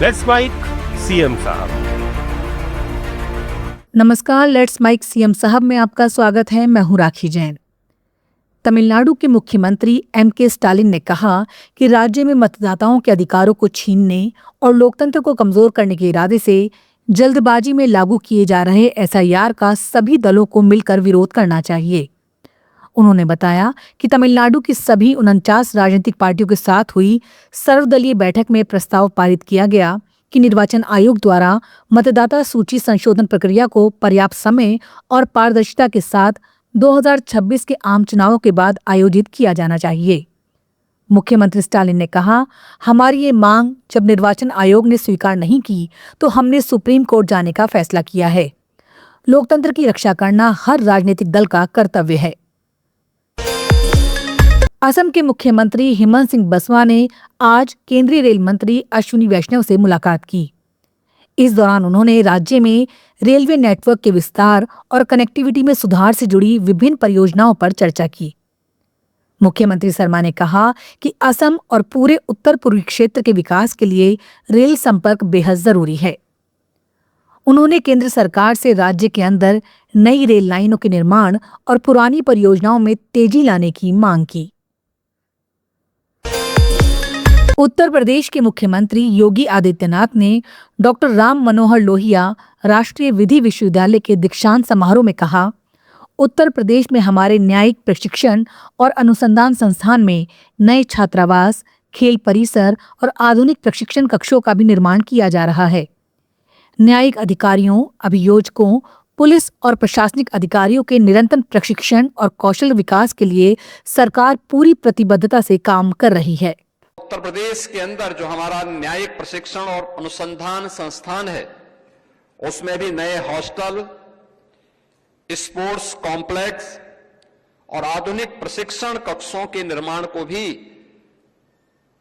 Let's mic CM साहब। नमस्कार, let's mic CM साहब में आपका स्वागत है। मैं हूं राखी जैन। तमिलनाडु के मुख्यमंत्री एम.के. स्टालिन ने कहा कि राज्य में मतदाताओं के अधिकारों को छीनने और लोकतंत्र को कमजोर करने के इरादे से जल्दबाजी में लागू किए जा रहे एसआईआर का सभी दलों को मिलकर विरोध करना चाहिए। उन्होंने बताया कि तमिलनाडु की सभी 49 राजनीतिक पार्टियों के साथ हुई सर्वदलीय बैठक में प्रस्ताव पारित किया गया कि निर्वाचन आयोग द्वारा मतदाता सूची संशोधन प्रक्रिया को पर्याप्त समय और पारदर्शिता के साथ 2026 के आम चुनावों के बाद आयोजित किया जाना चाहिए। मुख्यमंत्री स्टालिन ने कहा, हमारी ये मांग जब निर्वाचन आयोग ने स्वीकार नहीं की तो हमने सुप्रीम कोर्ट जाने का फैसला किया है। लोकतंत्र की रक्षा करना हर राजनीतिक दल का कर्तव्य है। असम के मुख्यमंत्री हेमंत सिंह बसवा ने आज केंद्रीय रेल मंत्री अश्विनी वैष्णव से मुलाकात की। इस दौरान उन्होंने राज्य में रेलवे नेटवर्क के विस्तार और कनेक्टिविटी में सुधार से जुड़ी विभिन्न परियोजनाओं पर चर्चा की। मुख्यमंत्री शर्मा ने कहा कि असम और पूरे उत्तर पूर्वी क्षेत्र के विकास के लिए रेल संपर्क बेहद जरूरी है। उन्होंने केंद्र सरकार से राज्य के अंदर नई रेल लाइनों के निर्माण और पुरानी परियोजनाओं में तेजी लाने की मांग की। उत्तर प्रदेश के मुख्यमंत्री योगी आदित्यनाथ ने डॉक्टर राम मनोहर लोहिया राष्ट्रीय विधि विश्वविद्यालय के दीक्षांत समारोह में कहा, उत्तर प्रदेश में हमारे न्यायिक प्रशिक्षण और अनुसंधान संस्थान में नए छात्रावास, खेल परिसर और आधुनिक प्रशिक्षण कक्षों का भी निर्माण किया जा रहा है। न्यायिक अधिकारियों, अभियोजकों, पुलिस और प्रशासनिक अधिकारियों के निरंतर प्रशिक्षण और कौशल विकास के लिए सरकार पूरी प्रतिबद्धता से काम कर रही है। उत्तर प्रदेश के अंदर जो हमारा न्यायिक प्रशिक्षण और अनुसंधान संस्थान है, उसमें भी नए हॉस्टल, स्पोर्ट्स कॉम्प्लेक्स और आधुनिक प्रशिक्षण कक्षों के निर्माण को भी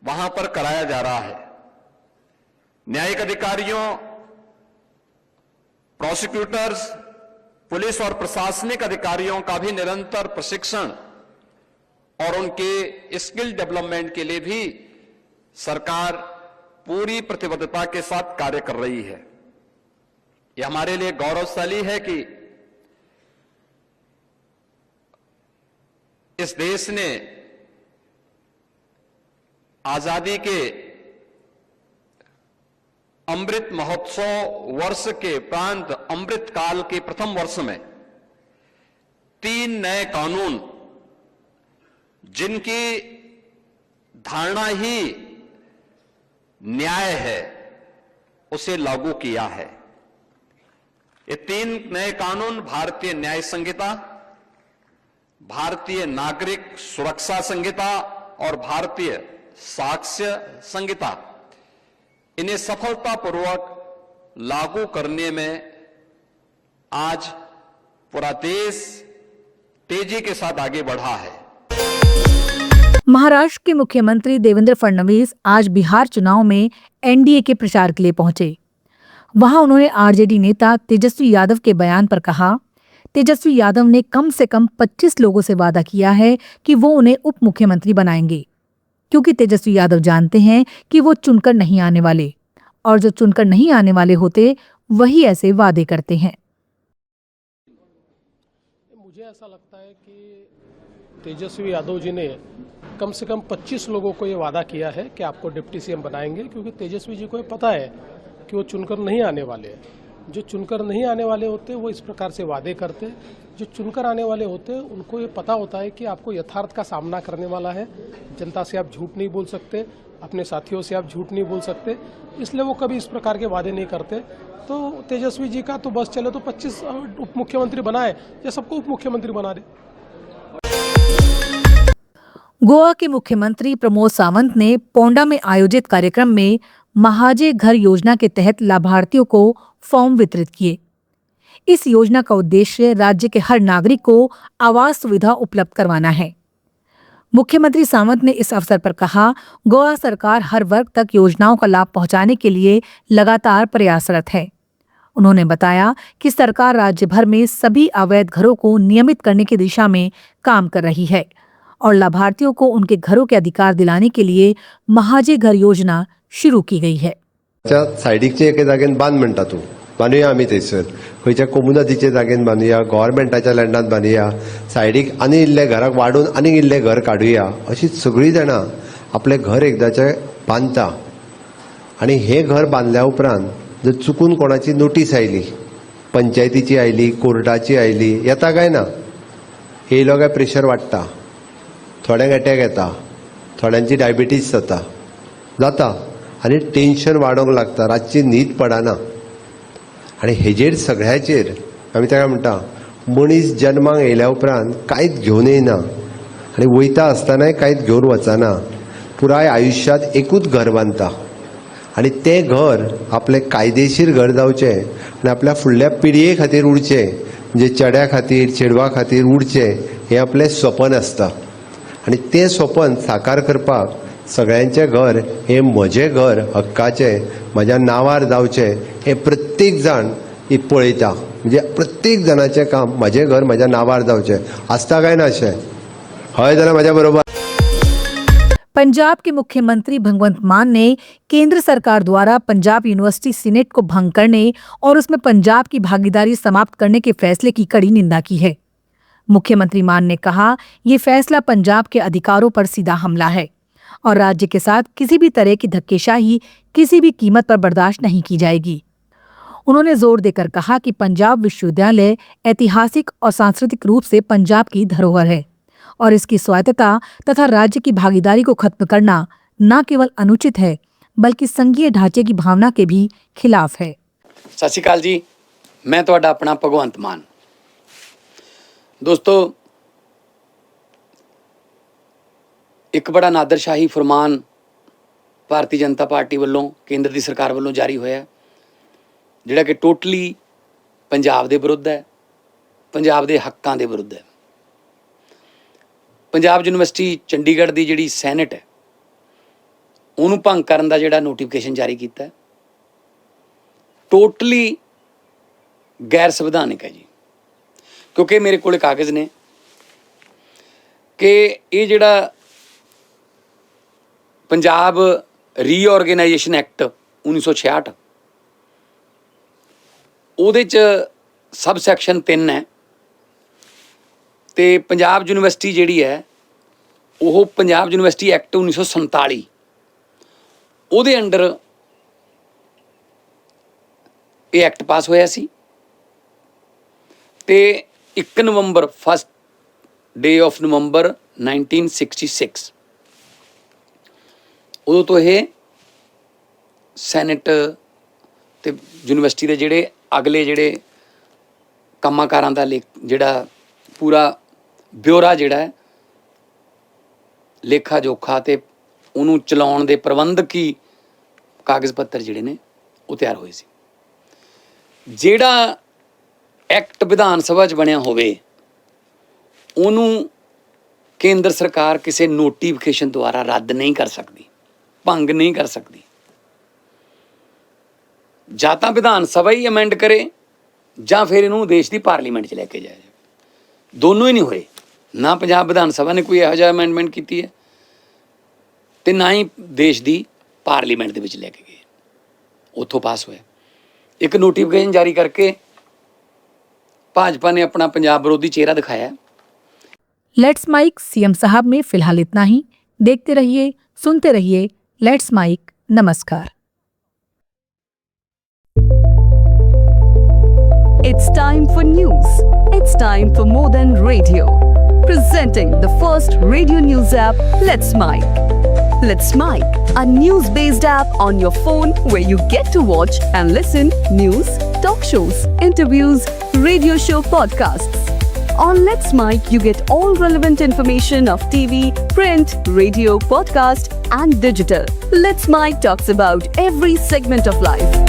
वहां पर कराया जा रहा है। न्यायिक अधिकारियों, प्रोसिक्यूटर्स, पुलिस और प्रशासनिक अधिकारियों का भी निरंतर प्रशिक्षण और उनके स्किल डेवलपमेंट के लिए भी सरकार पूरी प्रतिबद्धता के साथ कार्य कर रही है। यह हमारे लिए गौरवशाली है कि इस देश ने आजादी के अमृत महोत्सव वर्ष के प्रांत अमृत काल के प्रथम वर्ष में 3 नए कानून, जिनकी धारणा ही न्याय है, उसे लागू किया है। ये 3 नए कानून भारतीय न्याय संहिता, भारतीय नागरिक सुरक्षा संहिता और भारतीय साक्ष्य संहिता, इन्हें सफलतापूर्वक लागू करने में आज पूरा देश तेजी के साथ आगे बढ़ा है। महाराष्ट्र के मुख्यमंत्री देवेंद्र फडणवीस आज बिहार चुनाव में एनडीए के प्रचार के लिए पहुंचे। वहां उन्होंने आरजेडी नेता तेजस्वी यादव के बयान पर कहा, तेजस्वी यादव ने कम से कम 25 लोगों से वादा किया है कि वो उन्हें उप मुख्यमंत्री बनाएंगे, क्योंकि तेजस्वी यादव जानते हैं कि वो चुनकर नहीं आने वाले, और जो चुनकर नहीं आने वाले होते वही ऐसे वादे करते हैं। मुझे ऐसा लगता है कि तेजस्वी यादव जी ने कम से कम 25 लोगों को ये वादा किया है कि आपको डिप्टी सीएम बनाएंगे, क्योंकि तेजस्वी जी को ये पता है कि वो चुनकर नहीं आने वाले हैं। जो चुनकर नहीं आने वाले होते वो इस प्रकार से वादे करते, जो चुनकर आने वाले होते उनको ये पता होता है कि आपको यथार्थ का सामना करने वाला है। जनता से आप झूठ नहीं बोल सकते, अपने साथियों से आप झूठ नहीं बोल सकते, इसलिए वो कभी इस प्रकार के वादे नहीं करते। तो तेजस्वी जी का तो बस चले तो 25 उप मुख्यमंत्री बनाए या सबको उप मुख्यमंत्री बना दे। गोवा के मुख्यमंत्री प्रमोद सावंत ने पोंडा में आयोजित कार्यक्रम में महाजे घर योजना के तहत लाभार्थियों को फॉर्म वितरित किए। इस योजना का उद्देश्य राज्य के हर नागरिक को आवास सुविधा उपलब्ध करवाना है। मुख्यमंत्री सावंत ने इस अवसर पर कहा, गोवा सरकार हर वर्ग तक योजनाओं का लाभ पहुंचाने के लिए लगातार प्रयासरत है। उन्होंने बताया कि सरकार राज्य भर में सभी अवैध घरों को नियमित करने की दिशा में काम कर रही है और लाभार्थियों को उनके घरों के अधिकार दिलाने के लिए महाजे घर योजना शुरू की गई है। सायडीकचे एके जागेन बांद म्हणटा तूं, बांदुया आमी थंयसर खंयच्या कोमुनिटीच्या जागेन बांदुया, गव्हर्मेंटाच्या लँडात बांदुया, सायडीक आनी इल्ले घराक वाडून आनी इल्ले घर काडुया, अशी सगळीं जाणां आपलें घर एकदाचें बांदता. आनी हें घर बांदल्या उपरांत जर चुकून कोणाची नोटीस आयली, पंचायतीची आयली, कोर्टाची आयली, येता काय ना, येयलो काय प्रेशर वाडटा, थोड्यांक अटॅक येता, थोड्यांची डायबिटीज जाता आनी टेन्शन वाडोंक लागता, रातची न्हीद पडना. आनी हेजेर सगळ्याचेर आमी ताका म्हणटा मनीस जल्माक येयल्या उपरांत कांयच घेवन येयना आनी वयता आसतनाय कांयच घेवन वचना, पुराय आयुश्यांत एकूच घर बांदता. आनी तें घर आपलें कायदेशीर घर जावचें आनी आपल्या फुडल्या पिळये खातीर उरचें, म्हणजे चेड्या खातीर चेडवा खातीर उरचें, हें आपलें स्वप्न आसता. आनी तें स्वप्न साकार करपाक सगळ्यांचें घर हें म्हजें घर हक्काचें, म्हज्या नांवार जावचें, हें प्रत्येक जाण पळयता. म्हणजे प्रत्येक जणाचें काम म्हजें घर म्हज्या नांवार जावचें आसता काय ना अशें. हय जाल्यार म्हज्या बरोबर. पंजाब के मुख्यमंत्री भगवंत मान ने केंद्र सरकार द्वारा पंजाब यूनिवर्सिटी सीनेट को भंग करने और उसमें पंजाब की भागीदारी समाप्त करने के फैसले की कड़ी निंदा की है. मुख्यमंत्री मान ने कहा, ये फैसला पंजाब के अधिकारों पर सीधा हमला है और राज्य के साथ किसी भी तरह की धक्केशाही किसी भी कीमत पर बर्दाश्त नहीं की जाएगी. उन्होंने जोर देकर कहा कि पंजाब विश्वविद्यालय ऐतिहासिक और सांस्कृतिक रूप से पंजाब की धरोहर है और इसकी स्वायत्तता तथा राज्य की भागीदारी को खत्म करना न केवल अनुचित है बल्कि संघीय ढांचे की भावना के भी खिलाफ है. सत श्री अकाल जी, मैं तुहाडा अपना भगवंत मान. दोस्तों, एक बड़ा नादरशाही फरमान भारतीय जनता पार्टी वालों केंद्र की सरकार वालों जारी होया, जिहड़ा कि टोटली पंजाब दे विरुद्ध है, पंजाब दे हक्कां दे विरुद्ध है. पंजाब यूनिवर्सिटी चंडीगढ़ की जिहड़ी सैनेट है उन्होंने भंग करन दा जिहड़ा नोटिफिकेशन जारी किया है, टोटली गैर संविधानिक है जी. क्योंकि मेरे को कागज़ ने कि ये जिहड़ा पंजाब रीऑर्गेनाइजेशन एक्ट 1966 ਉਹਦੇ 'ਚ सब सैक्शन 3 है तो पंजाब यूनिवर्सिटी जिहड़ी है वो पंजाब यूनिवर्सिटी एक्ट 1947 ਉਹਦੇ अंडर ये एक्ट पास होया सी ते 1 नवंबर फर्स्ट डे ऑफ नवंबर 1966 उदों तो ये सैनेट ते यूनिवर्सिटी के जिहड़े अगले जिहड़े कामाकारां दा जिहड़ा पूरा ब्यौरा जिहड़ा है लेखा जोखा ते उन्होंने चलाउण दे प्रबंधकी कागज़ पत्तर जिहड़े ने वो तैयार होए सी. जिहड़ा एक्ट विधान सभा च बनिया होवे उन्होंने केंद्र सरकार किसी नोटिफिकेशन द्वारा रद्द नहीं कर सकती, भंग नहीं कर सकती. ਜਾਂ ਤਾਂ विधान सभा ही अमेंड करे ਜਾਂ फिर इनू देश की पार्लीमेंट च लैके जाए. दोनों ही नहीं होए. ना पंजाब विधान सभा ने कोई इहो जिहा अमेंडमेंट की है तो ना ही देश की पार्लीमेंट के विच लैके गए, उत्थों पास होया. एक नोटिफिकेशन जारी करके भाजपा ने अपना पंजाब विरोधी चेहरा दिखाया. लेट्स माइक सीएम साहब में फिलहाल इतना ही. देखते रहिए, सुनते रहिए लेट्स माइक. नमस्कार. It's time for news. It's time for more than radio. Presenting the first radio news app, Let's Mic. Let's Mic, a news-based app on your phone where you get to watch and listen news, talk shows, interviews, radio show podcasts. On Let's Mic, you get all relevant information of TV, print, radio, podcast, and digital. Let's Mic talks about every segment of life.